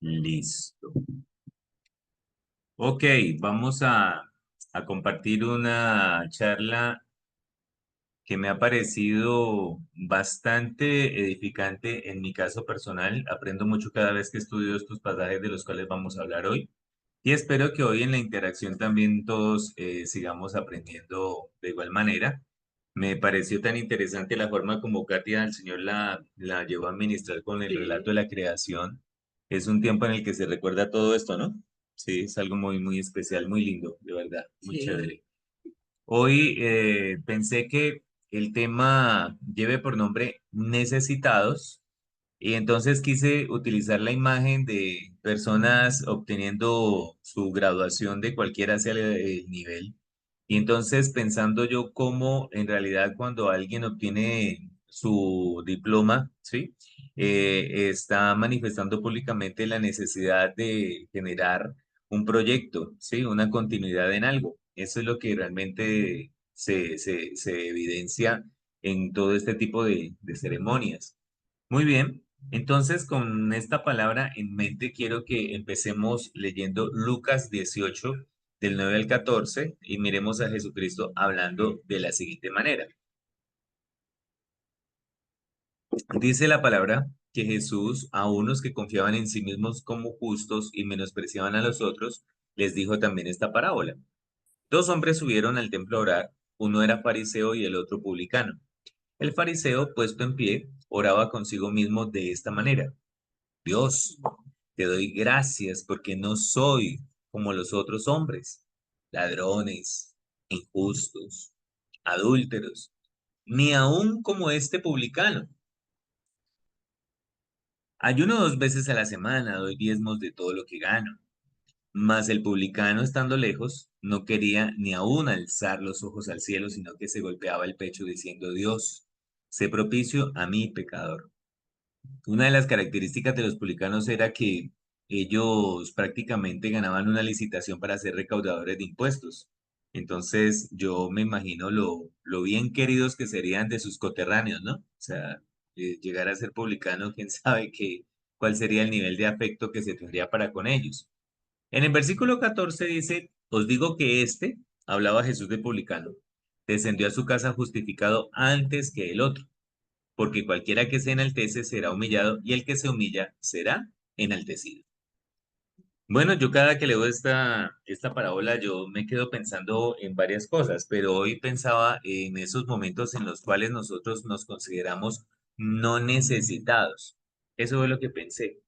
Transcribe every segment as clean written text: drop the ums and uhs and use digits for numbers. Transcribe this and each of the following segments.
Listo. Ok, vamos a compartir una charla que me ha parecido bastante edificante en mi caso personal. Aprendo mucho cada vez que estudio estos pasajes de los cuales vamos a hablar hoy. Y espero que hoy en la interacción también todos sigamos aprendiendo de igual manera. Me pareció tan interesante la forma como Katia, el Señor la llevó a ministrar con el relato de Sí, la creación. Es un tiempo en el que se recuerda todo esto, ¿no? Sí, es algo muy, muy especial, muy lindo, de verdad, muy sí, chévere. Hoy pensé que el tema lleve por nombre necesitados y entonces quise utilizar la imagen de personas obteniendo su graduación de cualquiera sea el nivel. Y entonces pensando yo cómo en realidad cuando alguien obtiene su diploma, ¿sí? Está manifestando públicamente la necesidad de generar un proyecto, ¿sí? Una continuidad en algo. Eso es lo que realmente se evidencia en todo este tipo de ceremonias. Muy bien, entonces con esta palabra en mente quiero que empecemos leyendo Lucas 18 del 9 al 14 y miremos a Jesucristo hablando de la siguiente manera. Dice la palabra que Jesús a unos que confiaban en sí mismos como justos y menospreciaban a los otros, les dijo también esta parábola. Dos hombres subieron al templo a orar, uno era fariseo y el otro publicano. El fariseo, puesto en pie, oraba consigo mismo de esta manera. Dios, te doy gracias porque no soy como los otros hombres, ladrones, injustos, adúlteros, ni aun como este publicano. Ayuno 2 veces a la semana, doy diezmos de todo lo que gano. Mas el publicano, estando lejos, no quería ni aun alzar los ojos al cielo, sino que se golpeaba el pecho diciendo, Dios, sé propicio a mí, pecador. Una de las características de los publicanos era que ellos prácticamente ganaban una licitación para ser recaudadores de impuestos. Entonces, yo me imagino lo bien queridos que serían de sus coterráneos, ¿no? O sea, llegar a ser publicano, quién sabe cuál sería el nivel de afecto que se tendría para con ellos. En el versículo 14 dice, os digo que hablaba Jesús de publicano, descendió a su casa justificado antes que el otro porque cualquiera que se enaltece será humillado y el que se humilla será enaltecido. Bueno, yo cada que leo esta parábola, yo me quedo pensando en varias cosas, pero hoy pensaba en esos momentos en los cuales nosotros nos consideramos no necesitados. Eso es lo que pensé,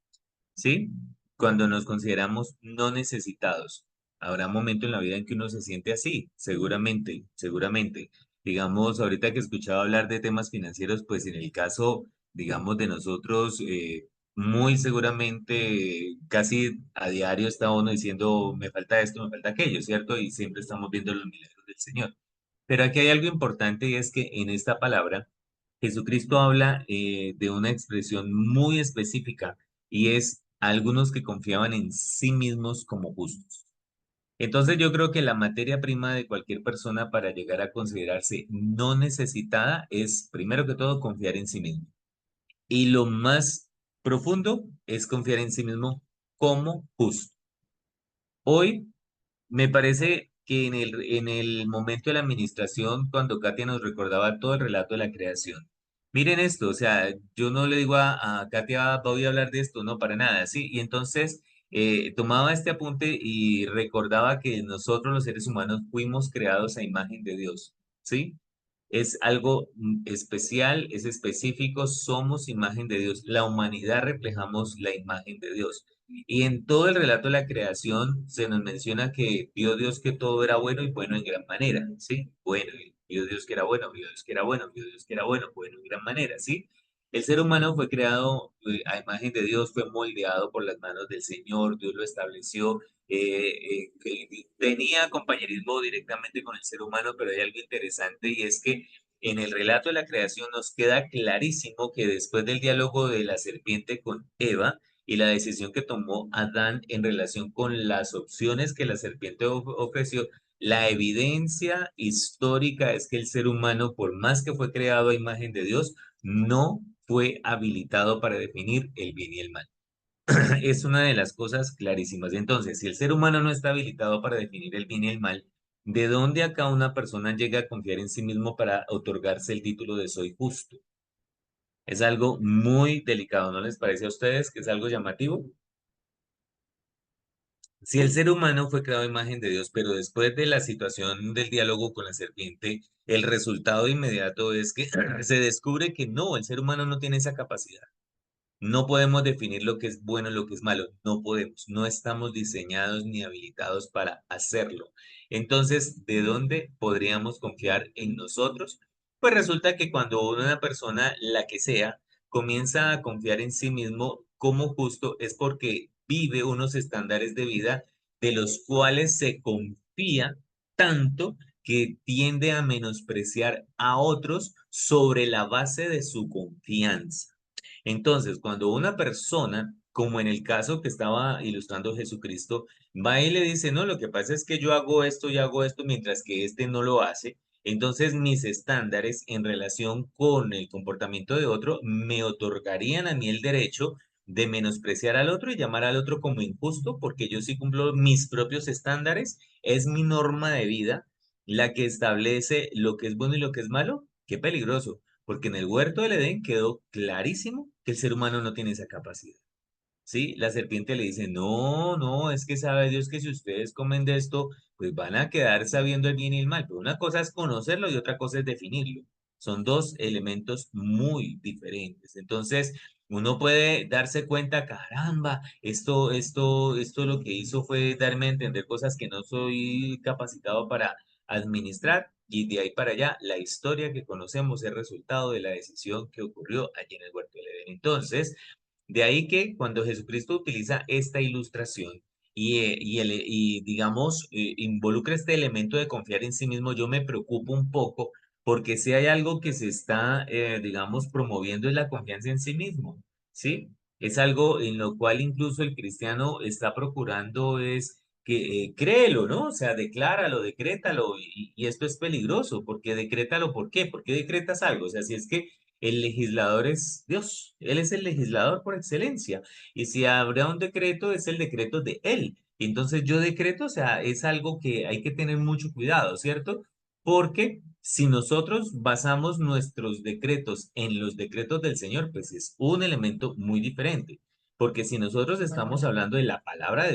¿sí? Cuando nos consideramos no necesitados. Habrá un momento en la vida en que uno se siente así, seguramente, seguramente. Digamos, ahorita que escuchaba hablar de temas financieros, pues en el caso, digamos, de nosotros, muy seguramente, casi a diario está uno diciendo, me falta esto, me falta aquello, ¿cierto? Y siempre estamos viendo los milagros del Señor. Pero aquí hay algo importante y es que en esta palabra, Jesucristo habla de una expresión muy específica y es algunos que confiaban en sí mismos como justos. Entonces yo creo que la materia prima de cualquier persona para llegar a considerarse no necesitada es, primero que todo, confiar en sí mismo. Y lo más profundo es confiar en sí mismo como justo. Hoy me parece que en el momento de la administración, cuando Katia nos recordaba todo el relato de la creación, miren esto, o sea, yo no le digo a Katia, voy a hablar de esto, no, para nada, ¿sí? Y entonces tomaba este apunte y recordaba que nosotros los seres humanos fuimos creados a imagen de Dios, ¿sí? Es algo especial, es específico, somos imagen de Dios. La humanidad reflejamos la imagen de Dios. Y en todo el relato de la creación se nos menciona que vio Dios que todo era bueno y bueno en gran manera, ¿sí? Bueno, y vio Dios que era bueno, vio Dios que era bueno, vio Dios que era bueno, bueno en gran manera, ¿sí? El ser humano fue creado a imagen de Dios, fue moldeado por las manos del Señor, Dios lo estableció, que tenía compañerismo directamente con el ser humano, pero hay algo interesante y es que en el relato de la creación nos queda clarísimo que después del diálogo de la serpiente con Eva, y la decisión que tomó Adán en relación con las opciones que la serpiente ofreció, la evidencia histórica es que el ser humano, por más que fue creado a imagen de Dios, no fue habilitado para definir el bien y el mal. es una de las cosas clarísimas. Entonces, si el ser humano no está habilitado para definir el bien y el mal, ¿de dónde acá una persona llega a confiar en sí mismo para otorgarse el título de soy justo? Es algo muy delicado, ¿no les parece a ustedes que es algo llamativo? Si el ser humano fue creado a imagen de Dios, pero después de la situación del diálogo con la serpiente, el resultado inmediato es que se descubre que no, el ser humano no tiene esa capacidad. No podemos definir lo que es bueno y lo que es malo. No podemos. No estamos diseñados ni habilitados para hacerlo. Entonces, ¿de dónde podríamos confiar en nosotros? Pues resulta que cuando una persona, la que sea, comienza a confiar en sí mismo como justo, es porque vive unos estándares de vida de los cuales se confía tanto que tiende a menospreciar a otros sobre la base de su confianza. Entonces, cuando una persona, como en el caso que estaba ilustrando Jesucristo, va y le dice, no, lo que pasa es que yo hago esto y hago esto mientras que este no lo hace, entonces mis estándares en relación con el comportamiento de otro me otorgarían a mí el derecho de menospreciar al otro y llamar al otro como injusto, porque yo sí cumplo mis propios estándares, es mi norma de vida la que establece lo que es bueno y lo que es malo. Qué peligroso. Porque en el huerto del Edén quedó clarísimo que el ser humano no tiene esa capacidad. ¿Sí? La serpiente le dice, no, no, es que sabe Dios que si ustedes comen de esto, pues van a quedar sabiendo el bien y el mal. Pero una cosa es conocerlo y otra cosa es definirlo. Son dos elementos muy diferentes. Entonces, uno puede darse cuenta, caramba, esto lo que hizo fue darme a entender cosas que no soy capacitado para administrar. Y de ahí para allá, la historia que conocemos es resultado de la decisión que ocurrió allí en el huerto del Edén. Entonces, de ahí que cuando Jesucristo utiliza esta ilustración y digamos, involucra este elemento de confiar en sí mismo, yo me preocupo un poco porque si hay algo que se está, digamos, promoviendo es la confianza en sí mismo, ¿sí? Es algo en lo cual incluso el cristiano está procurando es que créelo, ¿no? O sea, decláralo, decrétalo y esto es peligroso porque decrétalo, ¿por qué? ¿Por qué decretas algo? O sea, si es que el legislador es Dios, Él es el legislador por excelencia. Y si habrá un decreto, es el decreto de Él. Y entonces yo decreto, o sea, es algo que hay que tener mucho cuidado, ¿cierto? Porque si nosotros basamos nuestros decretos en los decretos del Señor, pues es un elemento muy diferente. Porque si nosotros estamos hablando de la palabra de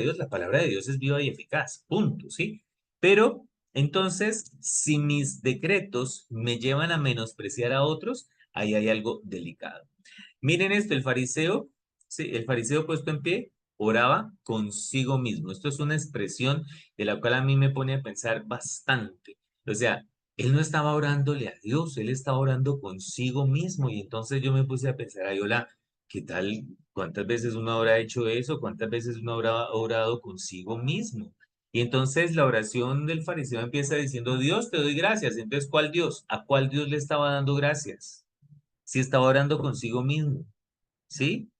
Dios es viva y eficaz, punto, ¿sí? Pero entonces, si mis decretos me llevan a menospreciar a otros, ahí hay algo delicado. Miren esto, el fariseo, sí, el fariseo puesto en pie, oraba consigo mismo. Esto es una expresión de la cual a mí me pone a pensar bastante. O sea, él no estaba orándole a Dios, él estaba orando consigo mismo. Y entonces yo me puse a pensar, ay, hola, ¿qué tal? ¿Cuántas veces uno habrá hecho eso? ¿Cuántas veces uno habrá orado consigo mismo? Y entonces la oración del fariseo empieza diciendo, Dios, te doy gracias. Entonces, ¿cuál Dios? ¿A cuál Dios le estaba dando gracias? Si estaba orando consigo mismo, ¿sí?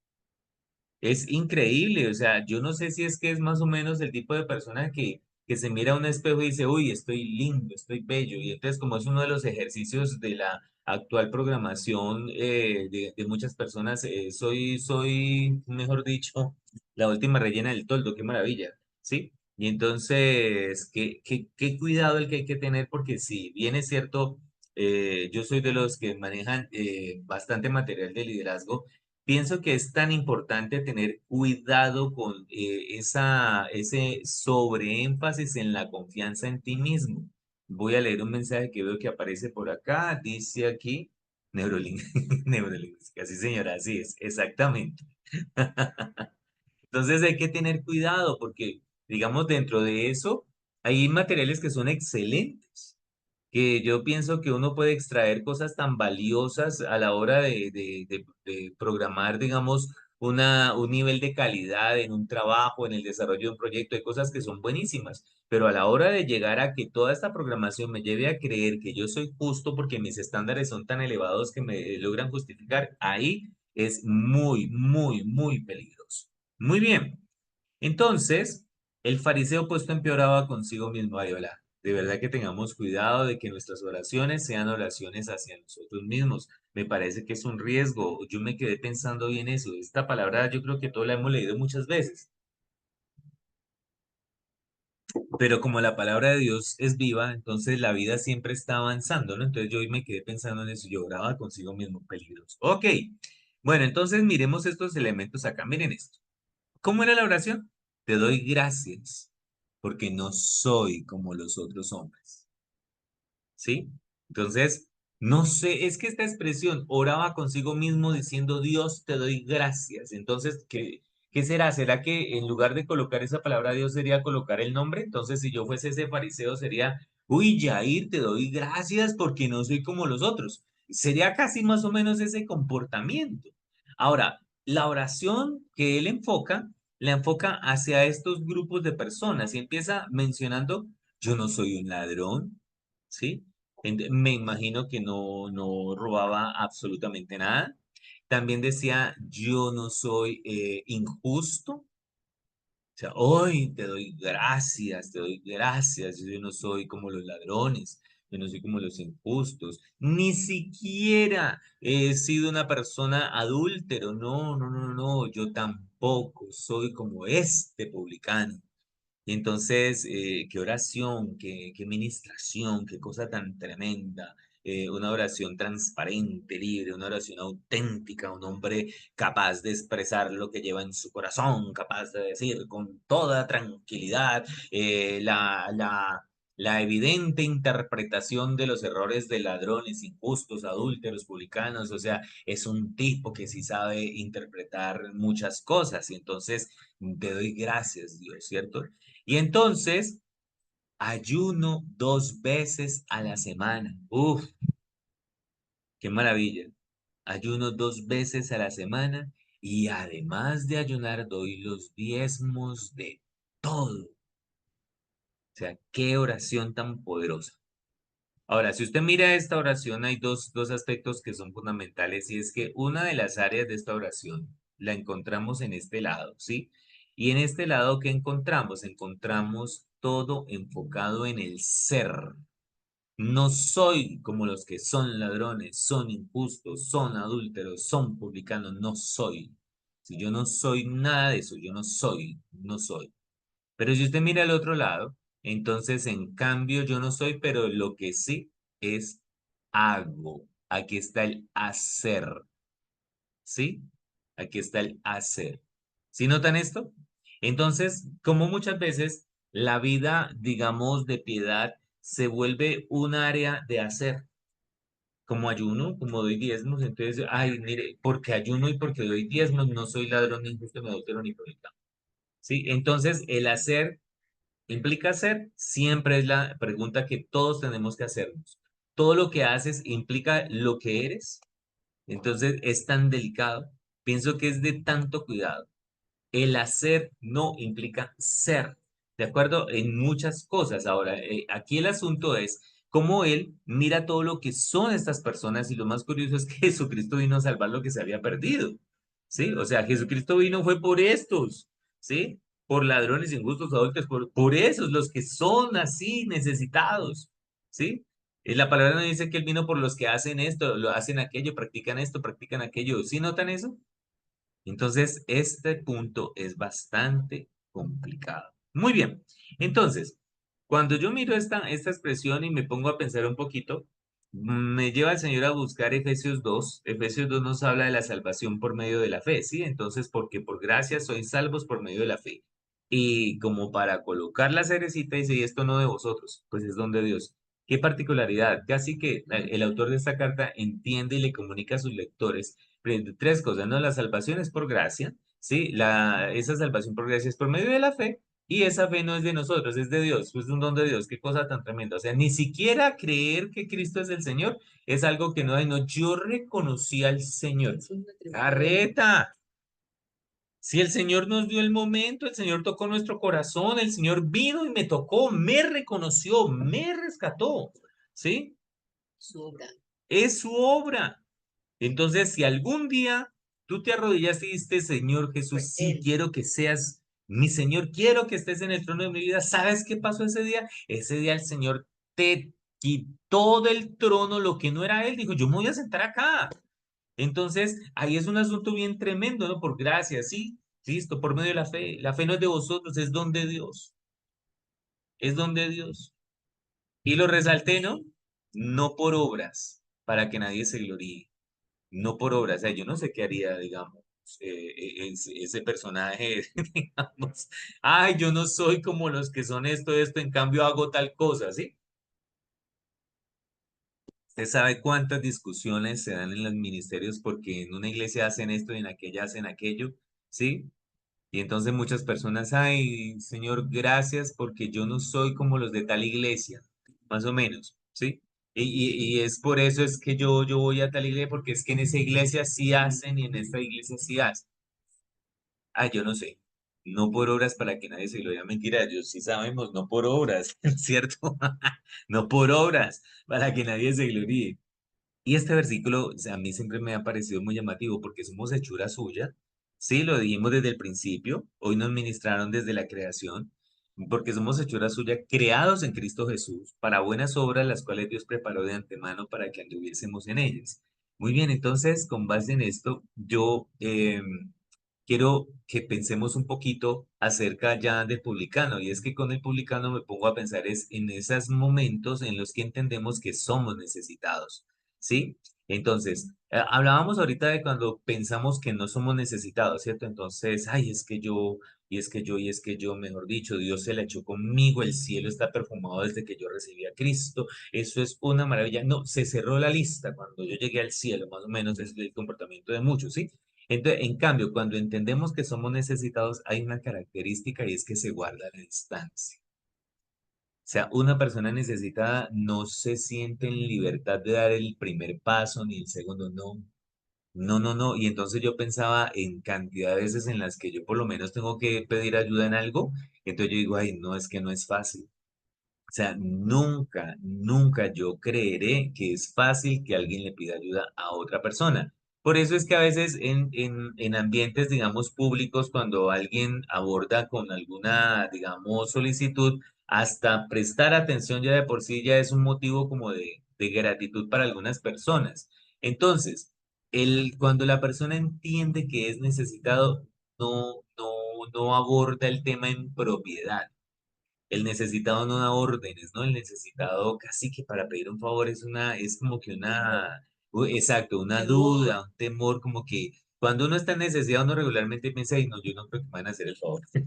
Es increíble, o sea, yo no sé si es que es más o menos el tipo de persona que se mira a un espejo y dice, uy, estoy lindo, estoy bello, y entonces como es uno de los ejercicios de la actual programación de muchas personas, mejor dicho, la última rellena del toldo, qué maravilla, ¿sí? Y entonces, qué cuidado el que hay que tener, porque si bien es cierto, yo soy de los que manejan bastante material de liderazgo. Pienso que es tan importante tener cuidado con ese sobreénfasis en la confianza en ti mismo. Voy a leer un mensaje que veo que aparece por acá. Dice aquí, neurolingüística. Sí, señora, así es, exactamente. Entonces hay que tener cuidado porque, digamos, dentro de eso hay materiales que son excelentes que yo pienso que uno puede extraer cosas tan valiosas a la hora de programar, digamos, un nivel de calidad en un trabajo, en el desarrollo de un proyecto, hay cosas que son buenísimas, pero a la hora de llegar a que toda esta programación me lleve a creer que yo soy justo porque mis estándares son tan elevados que me logran justificar, ahí es muy, muy, muy peligroso. Muy bien. Entonces, el fariseo puesto empeoraba consigo mismo. Ay, hola, de verdad que tengamos cuidado de que nuestras oraciones sean oraciones hacia nosotros mismos, me parece que es un riesgo. Yo me quedé pensando bien eso. Esta palabra yo creo que todos la hemos leído muchas veces, pero como la palabra de Dios es viva, entonces la vida siempre está avanzando, ¿no? Entonces yo hoy me quedé pensando en eso, yo oraba consigo mismo, peligros. Ok, bueno, entonces miremos estos elementos acá, miren esto. ¿Cómo era la oración? Te doy gracias porque no soy como los otros hombres. ¿Sí? Entonces, no sé, es que esta expresión oraba consigo mismo diciendo, Dios, te doy gracias. Entonces, ¿qué será? ¿Será que en lugar de colocar esa palabra Dios sería colocar el nombre? Entonces, si yo fuese ese fariseo, sería, uy, Yair, te doy gracias porque no soy como los otros. Sería casi más o menos ese comportamiento. Ahora, la oración que él enfoca, la enfoca hacia estos grupos de personas y empieza mencionando, yo no soy un ladrón, ¿sí? Me imagino que no robaba absolutamente nada. También decía, yo no soy injusto. O sea, hoy te doy gracias. Yo no soy como los ladrones, yo no soy como los injustos. Ni siquiera he sido una persona adúltero. No, no, no, no, yo tampoco soy como este publicano. Y entonces, qué oración, qué ministración, qué cosa tan tremenda. Una oración transparente, libre, una oración auténtica, un hombre capaz de expresar lo que lleva en su corazón, capaz de decir con toda tranquilidad la evidente interpretación de los errores de ladrones, injustos, adúlteros, publicanos. O sea, es un tipo que sí sabe interpretar muchas cosas. Y entonces, te doy gracias, Dios, ¿cierto? Y entonces, ayuno 2 veces a la semana. Uf, qué maravilla. Ayuno 2 veces a la semana y además de ayunar, doy los diezmos de todo. O sea, qué oración tan poderosa. Ahora, si usted mira esta oración, hay dos aspectos que son fundamentales y es que una de las áreas de esta oración la encontramos en este lado, ¿sí? Y en este lado, ¿qué encontramos? Encontramos todo enfocado en el ser. No soy como los que son ladrones, son injustos, son adúlteros, son publicanos, no soy. Si yo no soy nada de eso, yo no soy, no soy. Pero si usted mira al otro lado, entonces en cambio yo no soy, pero lo que sí es hago. Aquí está el hacer, ¿sí? Aquí está el hacer. ¿Sí notan esto? Entonces, como muchas veces la vida, digamos, de piedad se vuelve un área de hacer. Como ayuno, como doy diezmos, entonces, ay, mire, porque ayuno y porque doy diezmos, no soy ladrón, ni injusto, ni adúltero, ni publicano. ¿Sí? Entonces, el hacer implica hacer, siempre es la pregunta que todos tenemos que hacernos. Todo lo que haces implica lo que eres, entonces es tan delicado. Pienso que es de tanto cuidado. El hacer no implica ser, ¿de acuerdo? En muchas cosas. Ahora, aquí el asunto es cómo él mira todo lo que son estas personas y lo más curioso es que Jesucristo vino a salvar lo que se había perdido, ¿sí? O sea, Jesucristo vino fue por estos, ¿sí? Por ladrones, injustos, adultos, por esos, los que son así necesitados, ¿sí? La palabra no dice que él vino por los que hacen esto, lo hacen aquello, practican aquello. ¿Sí notan eso? Entonces, este punto es bastante complicado. Muy bien. Entonces, cuando yo miro esta expresión y me pongo a pensar un poquito, me lleva el Señor a buscar Efesios 2. Efesios 2 nos habla de la salvación por medio de la fe, ¿sí? Entonces, porque por gracia sois salvos por medio de la fe. Y como para colocar la cerecita, dice, y esto no de vosotros, pues es don de Dios. Qué particularidad. Casi que el autor de esta carta entiende y le comunica a sus lectores tres cosas, ¿no? La salvación es por gracia, ¿sí? Esa salvación por gracia es por medio de la fe, y esa fe no es de nosotros, es de Dios, es un don de Dios, qué cosa tan tremenda. O sea, ni siquiera creer que Cristo es el Señor es algo que no hay, no, yo reconocí al Señor. Carreta. Si el Señor nos dio el momento, el Señor tocó nuestro corazón, el Señor vino y me tocó, me reconoció, me rescató, ¿sí? Su obra. Es su obra. Entonces, si algún día tú te arrodillaste y dijiste, Señor Jesús, sí, quiero que seas mi Señor, quiero que estés en el trono de mi vida, ¿sabes qué pasó ese día? Ese día el Señor te quitó del trono lo que no era Él, dijo, yo me voy a sentar acá. Entonces, ahí es un asunto bien tremendo, ¿no? Por gracia, sí, listo, por medio de la fe. La fe no es de vosotros, es don de Dios, es don de Dios. Y lo resalté, ¿no? No por obras, para que nadie se gloríe, no por obras. O sea, yo no sé qué haría, digamos, ese personaje, digamos, ay, yo no soy como los que son esto, en cambio hago tal cosa, ¿sí? Usted sabe cuántas discusiones se dan en los ministerios porque en una iglesia hacen esto y en aquella hacen aquello, ¿sí? Y entonces muchas personas, ay, Señor, gracias porque yo no soy como los de tal iglesia, más o menos, ¿sí? Y es por eso es que yo voy a tal iglesia porque es que en esa iglesia sí hacen y en esta iglesia sí hacen. Ah, yo no sé. No por obras para que nadie se gloríe. Mentira, yo sí sabemos, no por obras, ¿cierto? No por obras para que nadie se gloríe. Y este versículo, o sea, a mí siempre me ha parecido muy llamativo porque somos hechura suya. Sí, lo dijimos desde el principio. Hoy nos ministraron desde la creación, porque somos hechura suya, creados en Cristo Jesús, para buenas obras, las cuales Dios preparó de antemano para que anduviésemos en ellas. Muy bien, entonces, con base en esto, yo quiero que pensemos un poquito acerca ya del publicano, y es que con el publicano me pongo a pensar es en esos momentos en los que entendemos que somos necesitados, ¿sí? Entonces, hablábamos ahorita de cuando pensamos que no somos necesitados, ¿cierto? Entonces, ay, es que yo, y es que yo, mejor dicho, Dios se la echó conmigo, el cielo está perfumado desde que yo recibí a Cristo, eso es una maravilla. No, se cerró la lista cuando yo llegué al cielo, más o menos es el comportamiento de muchos, ¿sí? Entonces, en cambio, cuando entendemos que somos necesitados, hay una característica y es que se guarda la distancia. O sea, una persona necesitada no se siente en libertad de dar el primer paso ni el segundo, no. No, no, no. Y entonces yo pensaba en cantidad de veces en las que yo por lo menos tengo que pedir ayuda en algo. Entonces yo digo, ay, no, es que no es fácil. O sea, nunca, nunca yo creeré que es fácil que alguien le pida ayuda a otra persona. Por eso es que a veces en ambientes, digamos, públicos, cuando alguien aborda con alguna, digamos, solicitud, hasta prestar atención ya de por sí ya es un motivo como de gratitud para algunas personas. Entonces, cuando la persona entiende que es necesitado, no aborda el tema en propiedad. El necesitado no da órdenes, ¿no? El necesitado casi que para pedir un favor es como que exacto, una duda, un temor, como que cuando uno está en necesidad, uno regularmente piensa, y no, yo no creo que me van a hacer el favor. O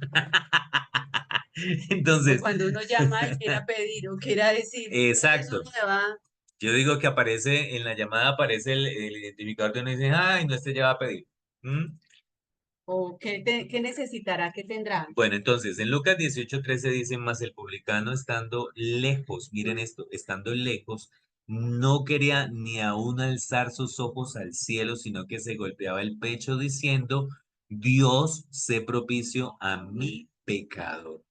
Entonces, cuando uno llama y quiera pedir o quiera decir, eso exacto. me va, Yo digo que aparece, en la llamada aparece el identificador de uno y dice, ay, no, este ya va a pedir. ¿Mm? o qué necesitará, qué tendrá. Bueno, entonces en Lucas 18:13 dice, más el publicano estando lejos, miren esto, estando lejos, no quería ni aún alzar sus ojos al cielo, sino que se golpeaba el pecho diciendo, Dios, sé propicio a mi pecado.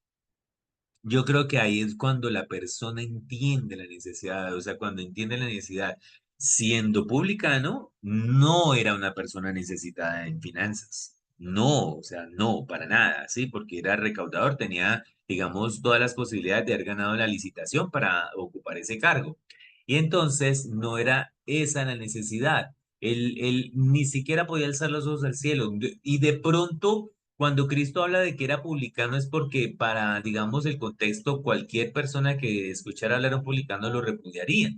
Yo creo que ahí es cuando la persona entiende la necesidad, o sea, cuando entiende la necesidad. Siendo publicano, no era una persona necesitada en finanzas. No, o sea, no, para nada, ¿sí? Porque era recaudador, tenía, digamos, todas las posibilidades de haber ganado la licitación para ocupar ese cargo. Y entonces no era esa la necesidad. Él ni siquiera podía alzar los ojos al cielo. Y de pronto cuando Cristo habla de que era publicano es porque para, digamos, el contexto, cualquier persona que escuchara hablar a un publicano lo repudiaría.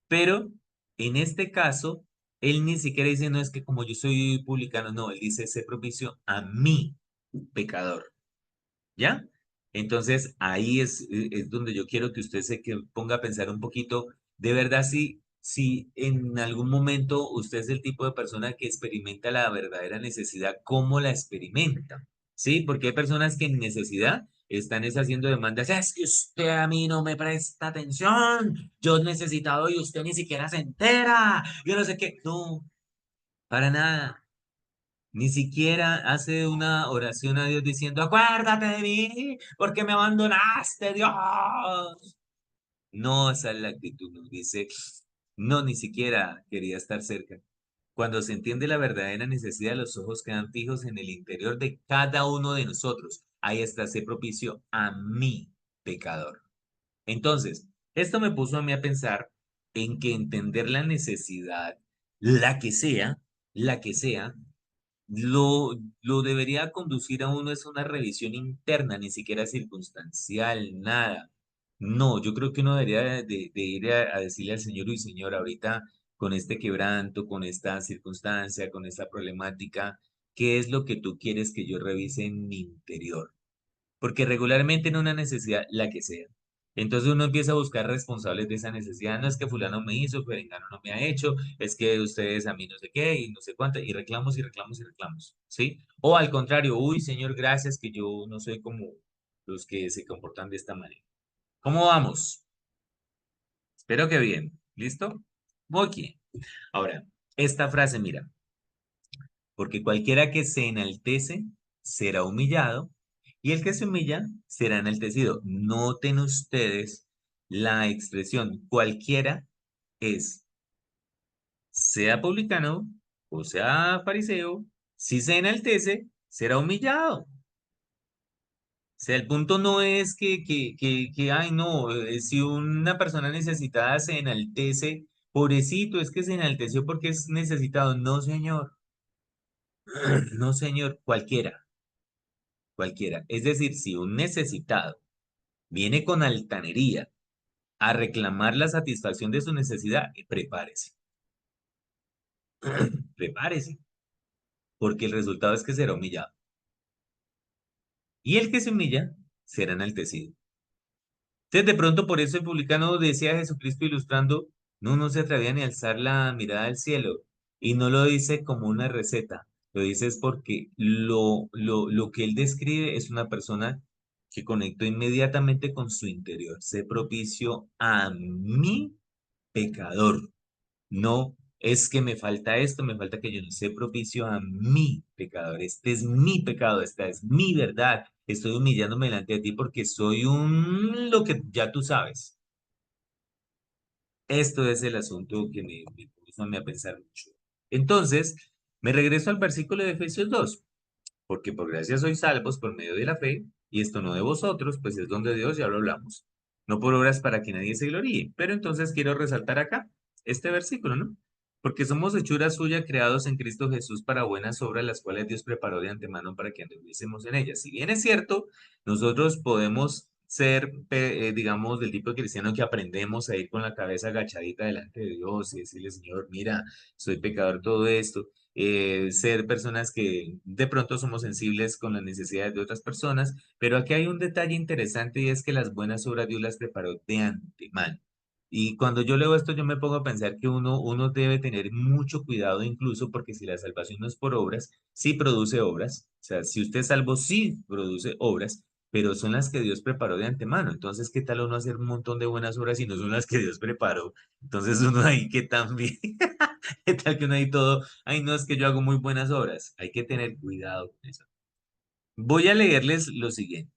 Pero en este caso, él ni siquiera dice, no es que como yo soy publicano, no, él dice, sé propicio a mí, pecador. ¿Ya? Entonces ahí es donde yo quiero que usted se ponga a pensar un poquito, de verdad, si en algún momento usted es el tipo de persona que experimenta la verdadera necesidad, ¿cómo la experimenta? ¿Sí? Porque hay personas que en necesidad están haciendo demandas, es que usted a mí no me presta atención, yo he necesitado y usted ni siquiera se entera, yo no sé qué, no, para nada. Ni siquiera hace una oración a Dios diciendo, acuérdate de mí, porque me abandonaste, Dios. No, esa es la actitud, nos dice, no, ni siquiera quería estar cerca. Cuando se entiende la verdadera necesidad, los ojos quedan fijos en el interior de cada uno de nosotros. Ahí está, ese propicio a mí, pecador. Entonces, esto me puso a mí a pensar en que entender la necesidad, la que sea, la que sea, lo debería conducir a uno es una revisión interna, ni siquiera circunstancial, nada. No, yo creo que uno debería de ir a decirle al Señor, uy, Señor, ahorita con este quebranto, con esta circunstancia, con esta problemática, ¿qué es lo que tú quieres que yo revise en mi interior? Porque regularmente en una necesidad, la que sea. Entonces uno empieza a buscar responsables de esa necesidad. No es que fulano me hizo, perengano no me ha hecho, es que ustedes a mí no sé qué y no sé cuánto, y reclamos y reclamos y reclamos, ¿sí? O al contrario, uy, Señor, gracias que yo no soy como los que se comportan de esta manera. ¿Cómo vamos? Espero que bien. ¿Listo? Muy bien. Ahora, esta frase, mira, porque cualquiera que se enaltece será humillado, y el que se humilla será enaltecido. Noten ustedes la expresión cualquiera es, sea publicano o sea fariseo, si se enaltece, será humillado. O sea, el punto no es ay, no, si una persona necesitada se enaltece, pobrecito, es que se enalteció porque es necesitado. No, señor, no, señor, cualquiera. Cualquiera. Es decir, si un necesitado viene con altanería a reclamar la satisfacción de su necesidad, prepárese, prepárese, porque el resultado es que será humillado. Y el que se humilla será enaltecido. Entonces, de pronto, por eso el publicano decía a Jesucristo ilustrando, no se atrevía ni a alzar la mirada al cielo. Y no lo dice como una receta, lo dice es porque lo que él describe es una persona que conectó inmediatamente con su interior. Sé propicio a mi pecador. No es que me falta esto, me falta que yo no sé propicio a mi pecador. Este es mi pecado, esta es mi verdad. Estoy humillándome delante de ti porque soy un lo que ya tú sabes. Esto es el asunto que me puso a mí a pensar mucho. Entonces, me regreso al versículo de Efesios 2 porque por gracia sois salvos por medio de la fe, y esto no de vosotros, pues es don de Dios, ya lo hablamos. No por obras para que nadie se gloríe. Pero entonces quiero resaltar acá este versículo, ¿no? Porque somos hechura suya, creados en Cristo Jesús para buenas obras, las cuales Dios preparó de antemano para que anduviésemos en ellas. Si bien es cierto, nosotros podemos ser, digamos, del tipo de cristiano que aprendemos a ir con la cabeza agachadita delante de Dios y decirle, Señor, mira, soy pecador, todo esto, ser personas que de pronto somos sensibles con las necesidades de otras personas, pero aquí hay un detalle interesante y es que las buenas obras Dios las preparó de antemano. Y cuando yo leo esto, yo me pongo a pensar que uno debe tener mucho cuidado incluso porque si la salvación no es por obras, sí produce obras. O sea, si usted es salvo, sí produce obras, pero son las que Dios preparó de antemano. Entonces, ¿qué tal uno hacer un montón de buenas obras si no son las que Dios preparó? Entonces uno ahí que también, ¿qué tal que uno ahí todo? Ay, no, es que yo hago muy buenas obras. Hay que tener cuidado con eso. Voy a leerles lo siguiente.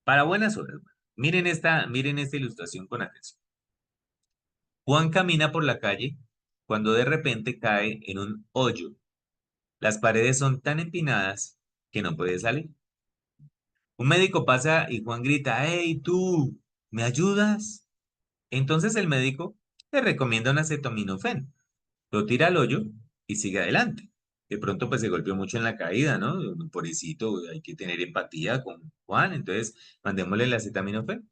Para buenas obras, bueno, miren esta ilustración con atención. Juan camina por la calle cuando de repente cae en un hoyo. Las paredes son tan empinadas que no puede salir. Un médico pasa y Juan grita, ¡Hey, tú! ¿Me ayudas? Entonces el médico le recomienda un acetaminofén. Lo tira al hoyo y sigue adelante. De pronto pues se golpeó mucho en la caída, ¿no? Pobrecito, hay que tener empatía con Juan, entonces mandémosle el acetaminofén.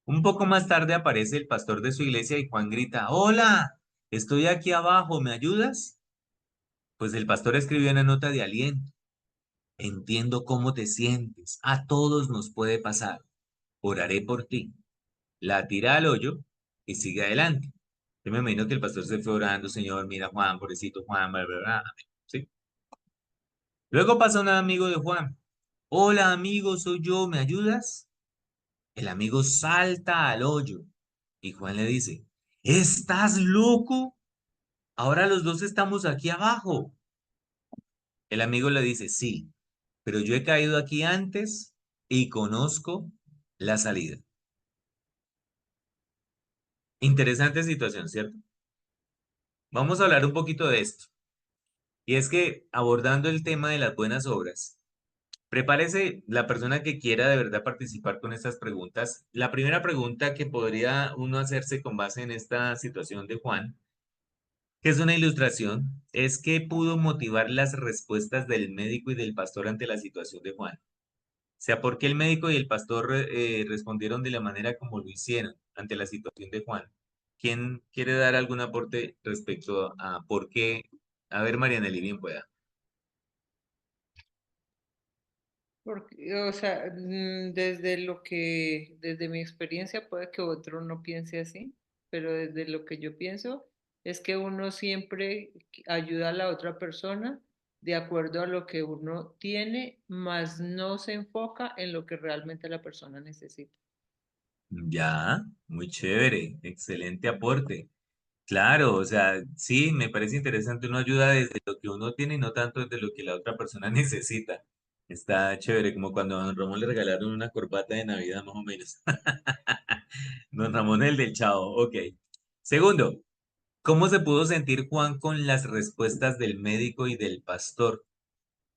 Un poco más tarde aparece el pastor de su iglesia y Juan grita, ¡Hola! Estoy aquí abajo, ¿me ayudas? Pues el pastor escribió una nota de aliento. Entiendo cómo te sientes. A todos nos puede pasar. Oraré por ti. La tira al hoyo y sigue adelante. Yo me imagino que el pastor se fue orando, Señor, mira Juan, pobrecito Juan, bla, bla, bla. ¿Sí? Luego pasa un amigo de Juan. Hola amigo, soy yo, ¿me ayudas? El amigo salta al hoyo y Juan le dice, ¿estás loco? Ahora los dos estamos aquí abajo. El amigo le dice, sí, pero yo he caído aquí antes y conozco la salida. Interesante situación, ¿cierto? Vamos a hablar un poquito de esto. Y es que abordando el tema de las buenas obras, prepárese la persona que quiera de verdad participar con estas preguntas. La primera pregunta que podría uno hacerse con base en esta situación de Juan, ¿Qué es una ilustración? Es que pudo motivar las respuestas del médico y del pastor ante la situación de Juan. O sea, ¿por qué el médico y el pastor respondieron de la manera como lo hicieron ante la situación de Juan? ¿Quién quiere dar algún aporte respecto a por qué? A ver, Marianely, bien pueda. Porque, o sea, desde mi experiencia puede que otro no piense así, pero desde lo que yo pienso es que uno siempre ayuda a la otra persona de acuerdo a lo que uno tiene, más no se enfoca en lo que realmente la persona necesita. Ya, muy chévere, excelente aporte. Claro, o sea, sí, me parece interesante. Uno ayuda desde lo que uno tiene y no tanto desde lo que la otra persona necesita. Está chévere, como cuando a don Ramón le regalaron una corbata de Navidad, más o menos. Don Ramón, el del Chavo, ok. Segundo, ¿cómo se pudo sentir Juan con las respuestas del médico y del pastor?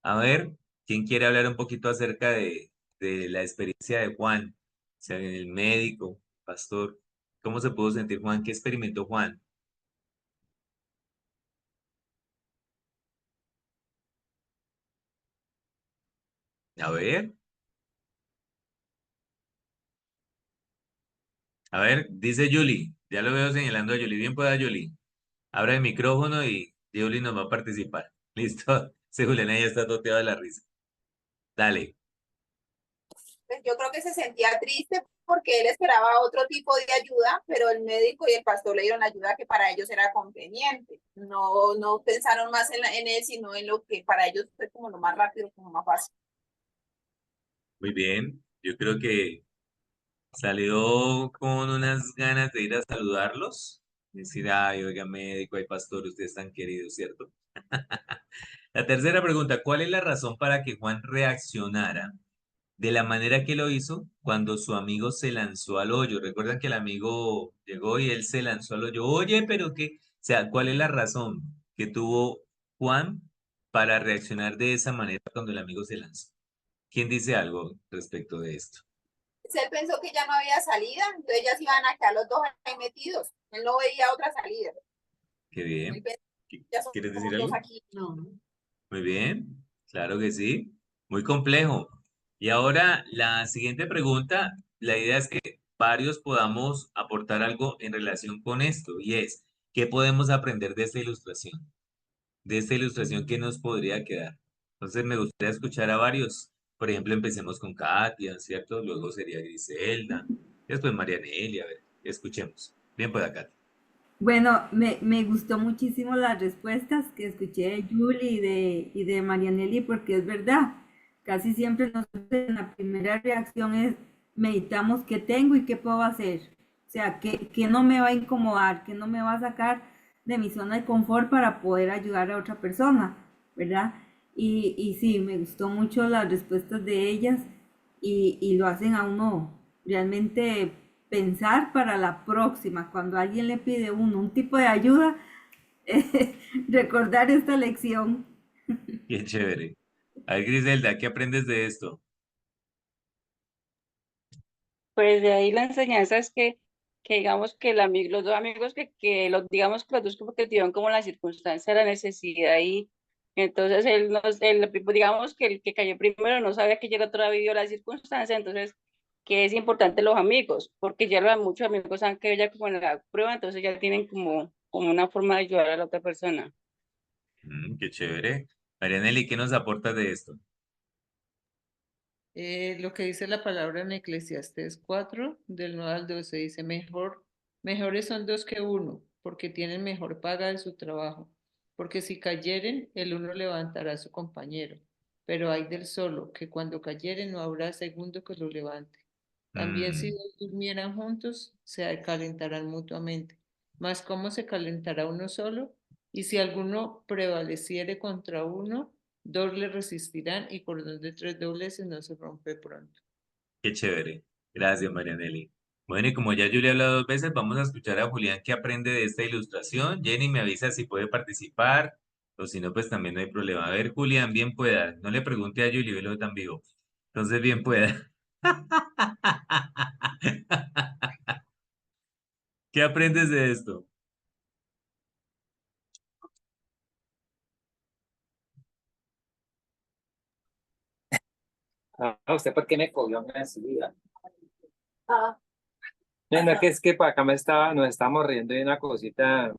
A ver, ¿quién quiere hablar un poquito acerca de la experiencia de Juan? O sea, el médico, pastor, ¿cómo se pudo sentir Juan? ¿Qué experimentó Juan? A ver, dice Julie, ya lo veo señalando a Julie, bien pueda Julie. Abra el micrófono y Julie nos va a participar. ¿Listo? Sí, Juliana ya está toteada de la risa. Dale. Pues yo creo que se sentía triste porque él esperaba otro tipo de ayuda, pero el médico y el pastor le dieron ayuda que para ellos era conveniente. No, no pensaron más en él, sino en lo que para ellos fue como lo más rápido, como más fácil. Muy bien. Yo creo que salió con unas ganas de ir a saludarlos. Decir, ay, oiga, médico, ay, pastor, ustedes están queridos, ¿cierto? La tercera pregunta, ¿cuál es la razón para que Juan reaccionara de la manera que lo hizo cuando su amigo se lanzó al hoyo? Recuerdan que el amigo llegó y él se lanzó al hoyo. Oye, pero qué, o sea, ¿cuál es la razón que tuvo Juan para reaccionar de esa manera cuando el amigo se lanzó? ¿Quién dice algo respecto de esto? Él pensó que ya no había salida, entonces ya se iban a quedar los dos ahí metidos. Él no veía otra salida. Qué Él bien. pensó, ya ¿Quieres decir somos dos algo? aquí. No. Muy bien, claro que sí. Muy complejo. Y ahora la siguiente pregunta, la idea es que varios podamos aportar algo en relación con esto, y es, ¿qué podemos aprender de esta ilustración? De esta ilustración, ¿qué nos podría quedar? Entonces me gustaría escuchar a varios. Por ejemplo, empecemos con Katia, ¿cierto? Luego sería Griselda, después Marianela, a ver, escuchemos. Bien, pues, Katia. Bueno, me gustó muchísimo las respuestas que escuché de Julie y de Marianelli, porque es verdad, casi siempre nosotros en la primera reacción es meditamos qué tengo y qué puedo hacer. O sea, qué no me va a incomodar, qué no me va a sacar de mi zona de confort para poder ayudar a otra persona, ¿verdad? Y sí, me gustó mucho las respuestas de ellas y lo hacen a uno realmente pensar para la próxima, cuando alguien le pide a uno un tipo de ayuda, recordar esta lección. Qué chévere. A ver, Griselda, ¿qué aprendes de esto? Pues de ahí la enseñanza es que digamos que los dos amigos digamos que los dos como que tuvieron como la circunstancia, la necesidad y entonces digamos que el que cayó primero no sabía que ya el otro había vivido la circunstancia, entonces que es importante los amigos, porque muchos amigos han quedado ya como en la prueba, entonces ya tienen como una forma de ayudar a la otra persona. Qué chévere. Marianela, ¿qué nos aportas de esto? Lo que dice la palabra en Eclesiastés 4, del 9 al 12, dice, mejores son dos que uno, porque tienen mejor paga de su trabajo. Porque si cayeren, el uno levantará a su compañero. Pero hay del solo, que cuando cayeren no habrá segundo que lo levante. También si Mm, dos durmieran juntos, se calentarán mutuamente. Mas ¿cómo se calentará uno solo? Y si alguno prevaleciere contra uno, dos le resistirán y cordón de tres dobleces no se rompe pronto. qué chévere. Gracias, Marianela. Bueno, y como ya yo le he hablado dos veces, vamos a escuchar a Julián qué aprende de esta ilustración. Jenny me avisa si puede participar, o si no, pues también no hay problema. A ver, Julián, bien pueda. No le pregunte a Julie, velo tan vivo. Entonces, bien pueda. ¿Qué aprendes de esto? ¿Usted por qué me cogió así? Ah, No, no, que es que para acá nos estábamos riendo de una cosita.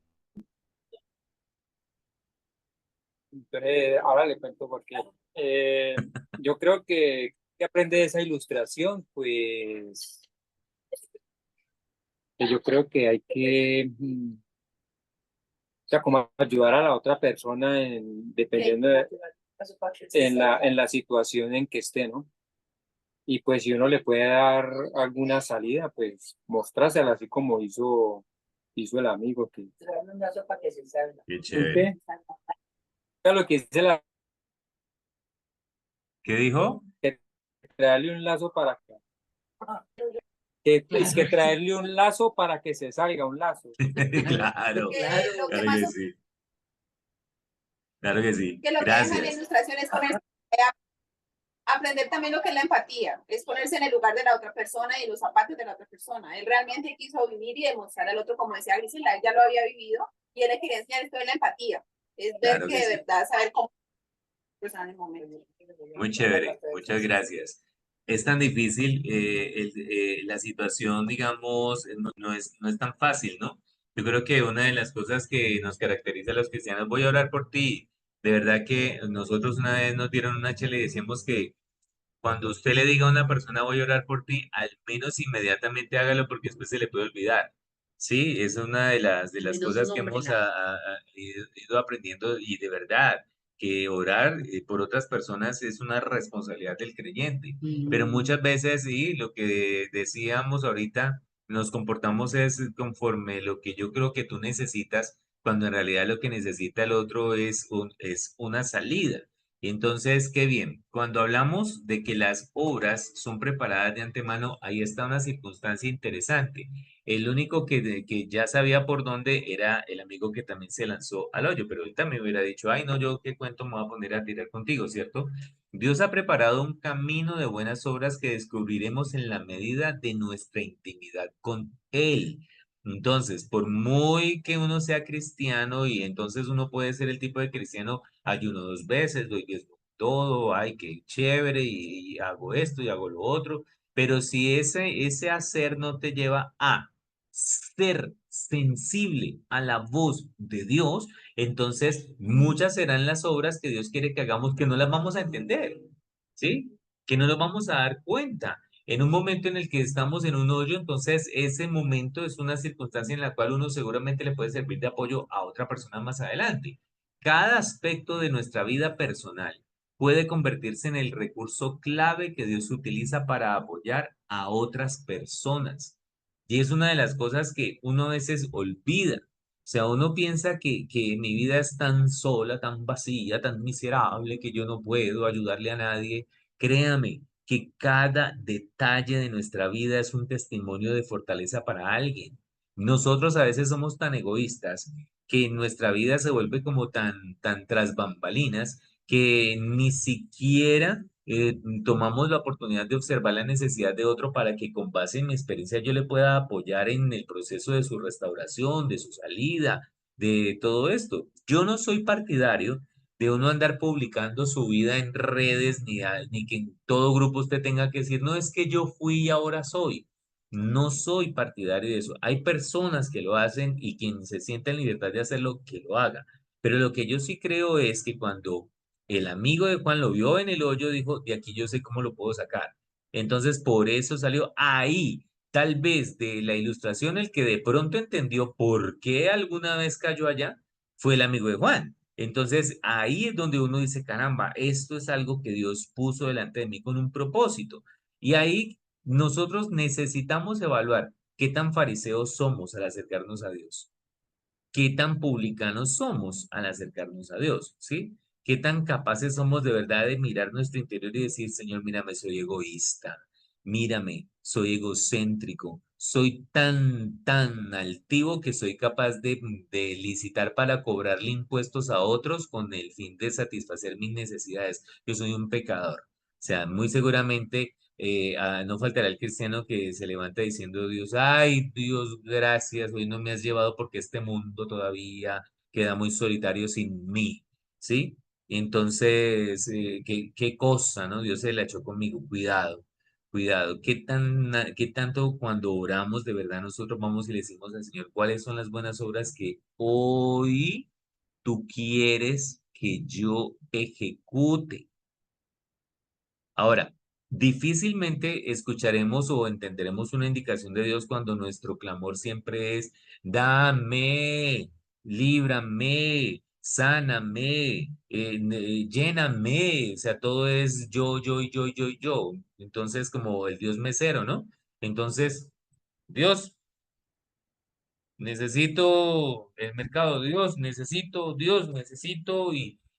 Entonces, ahora le cuento por qué. Yo creo que aprende de esa ilustración, pues que yo creo que hay que, o sea, como ayudar a la otra persona dependiendo en la situación en que esté, ¿no? Y pues si uno le puede dar alguna salida, pues mostrársela así como hizo el amigo que... Qué ¿Un chévere. qué? Era lo que dice la... ¿Qué dijo? Traerle un lazo para que es que Claro. traerle un lazo para que se salga un lazo. Claro, lo que claro más que sí. Claro que sí. que lo que deja en la Gracias. ilustración es aprender también lo que es la empatía, es ponerse en el lugar de la otra persona y en los zapatos de la otra persona. Él realmente quiso vivir y demostrar al otro, como decía Griselda, él ya lo había vivido y él le quería enseñar esto de la empatía, es ver Claro que que de sí. verdad saber cómo persona en el momento. Muy chévere. Muchas gracias. Es tan difícil, la situación, digamos, no es tan fácil, ¿no? Yo creo que una de las cosas que nos caracteriza a los cristianos, voy a orar por ti. De verdad que nosotros una vez nos dieron una chela y decíamos que cuando usted le diga a una persona voy a orar por ti, al menos inmediatamente hágalo porque después se le puede olvidar. Sí, es una de las Menos un cosas que hombre, hemos ido aprendiendo y de verdad que orar por otras personas es una responsabilidad del creyente. Pero muchas veces sí, lo que decíamos ahorita, nos comportamos es conforme lo que yo creo que tú necesitas, cuando en realidad lo que necesita el otro es una salida. Entonces, qué bien. Cuando hablamos de que las obras son preparadas de antemano, ahí está una circunstancia interesante. El único que ya sabía por dónde era el amigo que también se lanzó al hoyo, pero él también hubiera dicho, ay, no, yo qué cuento me voy a poner a tirar contigo, ¿cierto? Dios ha preparado un camino de buenas obras que descubriremos en la medida de nuestra intimidad con Él. Entonces, por muy que uno sea cristiano y entonces uno puede ser el tipo de cristiano ayuno 2 veces, doy diezmo todo, ay, qué chévere, y hago esto y hago lo otro, pero si ese hacer no te lleva a ser sensible a la voz de Dios, entonces muchas serán las obras que Dios quiere que hagamos que no las vamos a entender, ¿sí? Que no nos vamos a dar cuenta. En un momento en el que estamos en un hoyo, entonces ese momento es una circunstancia en la cual uno seguramente le puede servir de apoyo a otra persona más adelante. Cada aspecto de nuestra vida personal puede convertirse en el recurso clave que Dios utiliza para apoyar a otras personas. Y es una de las cosas que uno a veces olvida. O sea, uno piensa que mi vida es tan sola, tan vacía, tan miserable, que yo no puedo ayudarle a nadie. Créame que cada detalle de nuestra vida es un testimonio de fortaleza para alguien. Nosotros a veces somos tan egoístas que nuestra vida se vuelve como tan tras bambalinas que ni siquiera tomamos la oportunidad de observar la necesidad de otro para que con base en mi experiencia yo le pueda apoyar en el proceso de su restauración, de su salida, de todo esto. Yo no soy partidario de uno andar publicando su vida en redes, ni que en todo grupo usted tenga que decir, no es que yo fui y ahora soy. No soy partidario de eso. Hay personas que lo hacen y quien se sienta en libertad de hacerlo, que lo haga. Pero lo que yo sí creo es que cuando el amigo de Juan lo vio en el hoyo, dijo, de aquí yo sé cómo lo puedo sacar. Entonces, por eso salió ahí, tal vez de la ilustración, el que de pronto entendió por qué alguna vez cayó allá, fue el amigo de Juan. Entonces, ahí es donde uno dice, caramba, esto es algo que Dios puso delante de mí con un propósito. Y ahí nosotros necesitamos evaluar qué tan fariseos somos al acercarnos a Dios, qué tan publicanos somos al acercarnos a Dios, ¿sí? Qué tan capaces somos de verdad de mirar nuestro interior y decir, Señor, mírame, soy egoísta, mírame, soy egocéntrico, soy tan altivo que soy capaz de licitar para cobrarle impuestos a otros con el fin de satisfacer mis necesidades. Yo soy un pecador. O sea, muy seguramente no faltará el cristiano que se levanta diciendo Dios, ay Dios, gracias, hoy no me has llevado porque este mundo todavía queda muy solitario sin mí, ¿sí? Entonces, qué cosa, ¿no? Dios se la echó conmigo. Cuidado, cuidado. ¿Qué tanto cuando oramos de verdad nosotros vamos y le decimos al Señor cuáles son las buenas obras que hoy tú quieres que yo ejecute? Ahora, difícilmente escucharemos o entenderemos una indicación de Dios cuando nuestro clamor siempre es, dame, líbrame, sáname, lléname, o sea, todo es yo y yo y yo y yo. Entonces, como el Dios mesero, ¿no? Entonces, Dios, necesito el mercado, Dios, necesito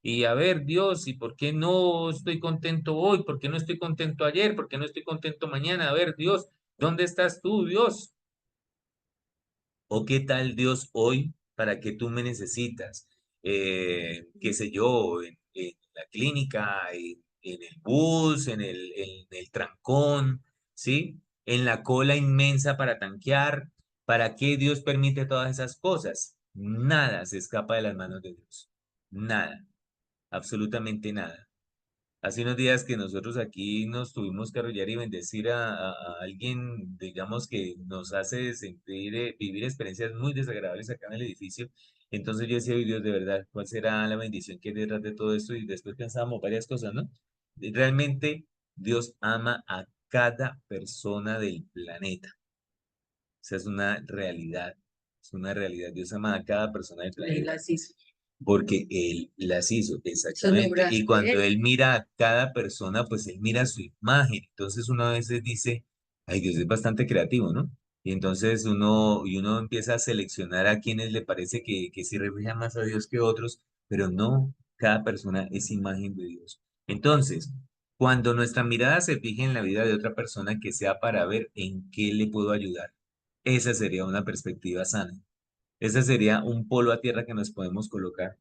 y a ver, Dios, ¿y por qué no estoy contento hoy? ¿Por qué no estoy contento ayer? ¿Por qué no estoy contento mañana? A ver, Dios, ¿dónde estás tú, Dios? ¿O qué tal Dios hoy para que tú me necesitas? Qué sé yo, en la clínica, en el bus, en el trancón, ¿sí? En la cola inmensa para tanquear. ¿Para qué Dios permite todas esas cosas? Nada se escapa de las manos de Dios. Nada, absolutamente nada. Hace unos días que nosotros aquí nos tuvimos que arrollar y bendecir a alguien, digamos, que nos hace sentir, vivir experiencias muy desagradables acá en el edificio. Entonces yo decía, "Ay, Dios, de verdad, ¿cuál será la bendición que hay detrás de todo esto?" Y después pensábamos varias cosas, ¿no? Realmente Dios ama a cada persona del planeta. O sea, es una realidad. Es una realidad. Dios ama a cada persona del Él planeta las hizo. porque Él las hizo, Son exactamente. obras Y de cuando él. Él mira a cada persona, pues Él mira su imagen. Entonces uno a veces dice, ay, Dios es bastante creativo, ¿no? Y entonces uno empieza a seleccionar a quienes le parece que sí reflejan más a Dios que otros, pero no, cada persona es imagen de Dios. Entonces, cuando nuestra mirada se fije en la vida de otra persona, que sea para ver en qué le puedo ayudar, esa sería una perspectiva sana. Ese sería un polo a tierra que nos podemos colocar.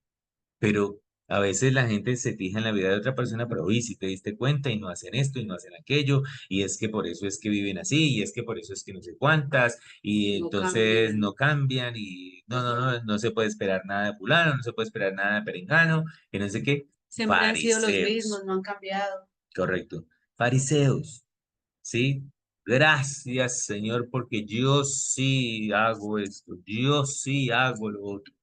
Pero a veces la gente se fija en la vida de otra persona, pero uy, si te diste cuenta y no hacen esto y no hacen aquello, y es que por eso es que viven así, y es que por eso es que no sé cuántas, y No entonces cambian. no cambian, y no se puede esperar nada de fulano, no se puede esperar nada de perengano, y no sé qué. Siempre han sido los mismos, Fariseos, no han cambiado. correcto. Fariseos. ¿Sí? Gracias, Señor, porque yo sí hago esto, yo sí hago lo otro.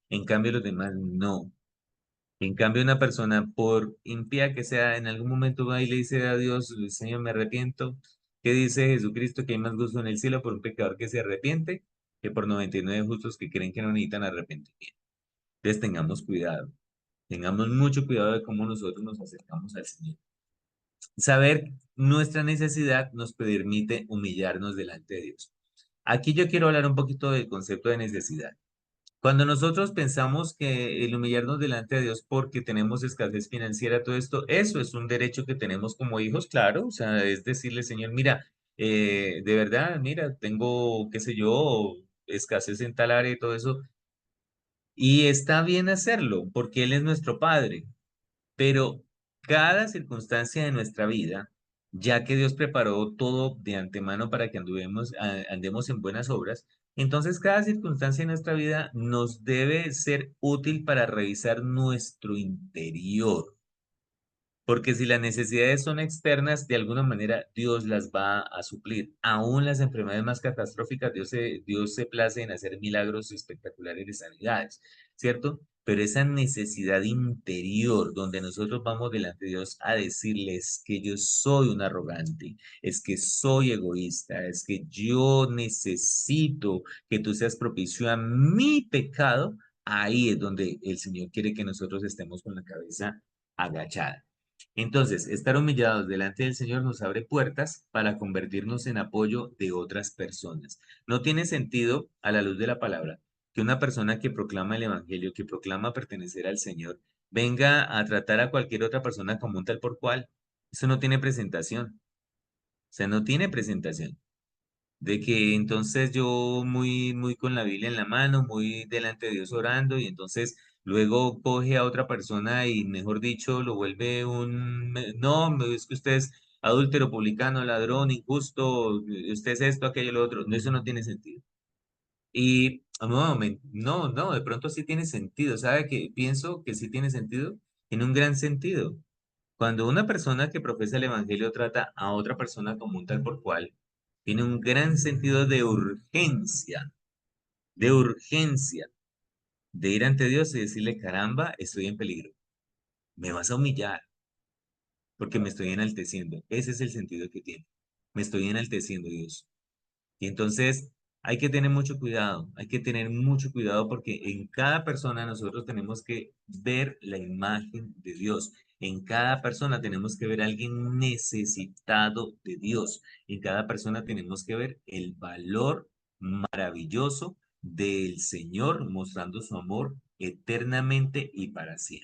En cambio, los demás no. En cambio, una persona, por impía que sea, en algún momento va y le dice a Dios, Señor, me arrepiento. ¿Qué dice Jesucristo? Que hay más gozo en el cielo por un pecador que se arrepiente que por 99 justos que creen que no necesitan arrepentimiento. Entonces, tengamos cuidado. Tengamos mucho cuidado de cómo nosotros nos acercamos al Señor. Saber nuestra necesidad nos permite humillarnos delante de Dios. Aquí yo quiero hablar un poquito del concepto de necesidad. Cuando nosotros pensamos que el humillarnos delante de Dios porque tenemos escasez financiera, todo esto, eso es un derecho que tenemos como hijos, claro, o sea, es decirle, Señor, mira, de verdad, mira, tengo, qué sé yo, escasez en tal área y todo eso, y está bien hacerlo porque Él es nuestro Padre. Pero cada circunstancia de nuestra vida, ya que Dios preparó todo de antemano para que andemos en buenas obras, entonces cada circunstancia de nuestra vida nos debe ser útil para revisar nuestro interior. Porque si las necesidades son externas, de alguna manera Dios las va a suplir. Aún las enfermedades más catastróficas, Dios se place en hacer milagros espectaculares de sanidades, ¿cierto? Pero esa necesidad interior donde nosotros vamos delante de Dios a decirles que yo soy un arrogante, es que soy egoísta, es que yo necesito que tú seas propicio a mi pecado, ahí es donde el Señor quiere que nosotros estemos con la cabeza agachada. Entonces, estar humillados delante del Señor nos abre puertas para convertirnos en apoyo de otras personas. No tiene sentido, a la luz de la palabra, que una persona que proclama el Evangelio, que proclama pertenecer al Señor, venga a tratar a cualquier otra persona como un tal por cual. Eso no tiene presentación. O sea, no tiene presentación. De que entonces yo muy con la Biblia en la mano, muy delante de Dios orando, y entonces luego coge a otra persona y, mejor dicho, lo vuelve no, es que usted es adúltero, publicano, ladrón, injusto, usted es esto, aquello, lo otro. No, eso no tiene sentido. Y no, de pronto sí tiene sentido. ¿Sabe qué? Pienso que sí tiene sentido Tiene un gran sentido. Cuando una persona que profesa el evangelio trata a otra persona como un tal por cual, tiene un gran sentido de urgencia, de ir ante Dios y decirle, caramba, estoy en peligro. Me vas a humillar porque me estoy enalteciendo. Ese es el sentido que tiene. Me estoy enalteciendo, Dios. Y entonces hay que tener mucho cuidado, hay que tener mucho cuidado porque en cada persona nosotros tenemos que ver la imagen de Dios. En cada persona tenemos que ver a alguien necesitado de Dios. En cada persona tenemos que ver el valor maravilloso del Señor mostrando su amor eternamente y para siempre.